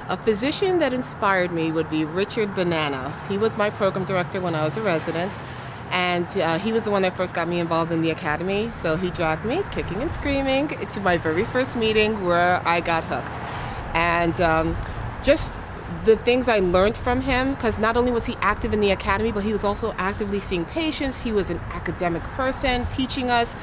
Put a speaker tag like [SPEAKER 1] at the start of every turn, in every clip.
[SPEAKER 1] A physician that inspired me would be Richard Banana. He was my program director when I was a resident, and he was the one that first got me involved in the academy. So he dragged me, kicking and screaming, to my very first meeting where I got hooked. And just the things I learned from him, because not only was he active in the academy, but he was also actively seeing patients. He was an academic person, teaching us,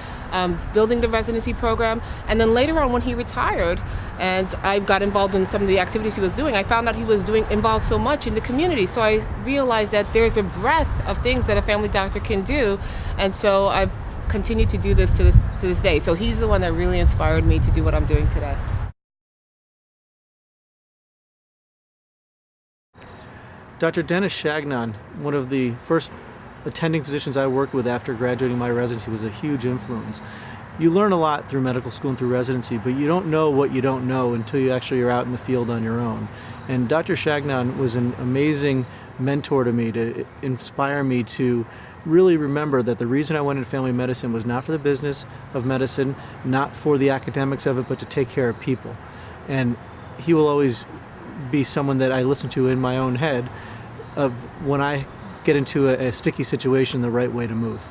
[SPEAKER 1] building the residency program. And then later on when he retired and I got involved in some of the activities he was doing, I found out he was involved so much in the community. So I realized that there's a breadth of things that a family doctor can do. And so I've continued to do this to this day. So he's the one that really inspired me to do what I'm doing today.
[SPEAKER 2] Dr. Dennis Chagnon, one of the first attending physicians I worked with after graduating my residency, was a huge influence. You learn a lot through medical school and through residency, but you don't know what you don't know until you actually are out in the field on your own. And Dr. Chagnon was an amazing mentor to me, to inspire me to really remember that the reason I went into family medicine was not for the business of medicine, not for the academics of it, but to take care of people. And he will always be someone that I listen to in my own head of when I get into a sticky situation, the right way to move.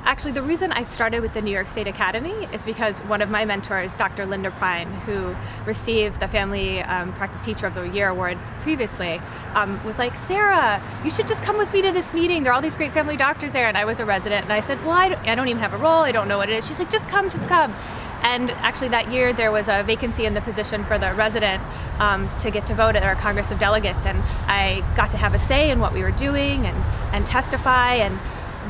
[SPEAKER 3] Actually, the reason I started with the New York State Academy is because one of my mentors, Dr. Linda Prine, who received the Family Practice Teacher of the Year award previously, was like, Sarah, you should just come with me to this meeting. There are all these great family doctors there. And I was a resident, and I said, well, I don't even have a role. I don't know what it is. She's like, just come, just come. And actually that year there was a vacancy in the position for the resident to get to vote at our Congress of Delegates, and I got to have a say in what we were doing and testify, and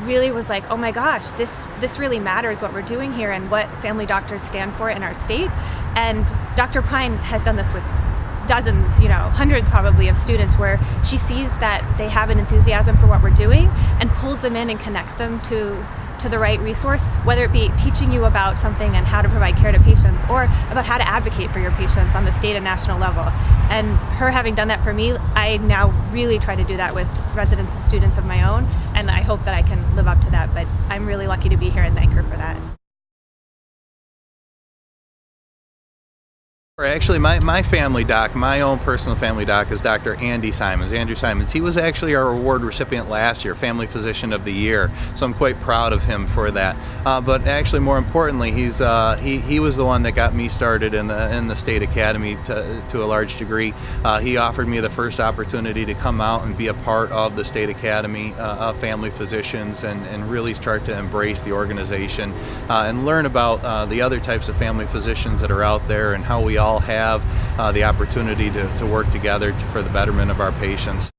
[SPEAKER 3] really was like, oh my gosh, this really matters what we're doing here and what family doctors stand for in our state. And Dr. Prine has done this with dozens, hundreds probably of students, where she sees that they have an enthusiasm for what we're doing and pulls them in and connects them to the right resource, whether it be teaching you about something and how to provide care to patients, or about how to advocate for your patients on the state and national level. And her having done that for me, I now really try to do that with residents and students of my own, and I hope that I can live up to that, but I'm really lucky to be here and thank her for that.
[SPEAKER 4] Actually, my family doc, my own personal family doc, is Dr. Andrew Simons. He was actually our award recipient last year, Family Physician of the Year, so I'm quite proud of him for that. But actually, more importantly, he was the one that got me started in the State Academy to a large degree. He offered me the first opportunity to come out and be a part of the State Academy of Family Physicians and really start to embrace the organization and learn about the other types of family physicians that are out there and how we all have the opportunity to work together for the betterment of our patients.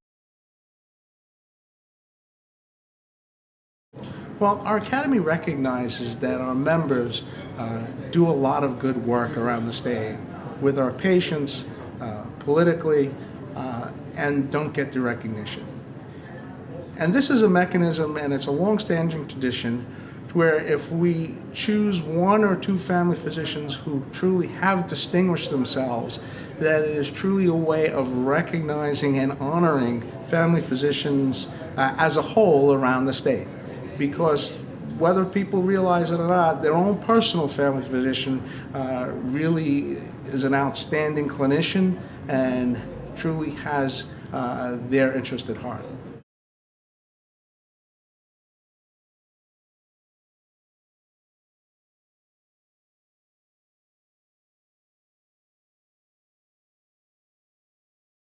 [SPEAKER 5] Well, our Academy recognizes that our members do a lot of good work around the state with our patients, politically, and don't get the recognition. And this is a mechanism, and it's a long-standing tradition, where if we choose one or two family physicians who truly have distinguished themselves, that it is truly a way of recognizing and honoring family physicians as a whole around the state. Because whether people realize it or not, their own personal family physician really is an outstanding clinician and truly has their interest at heart.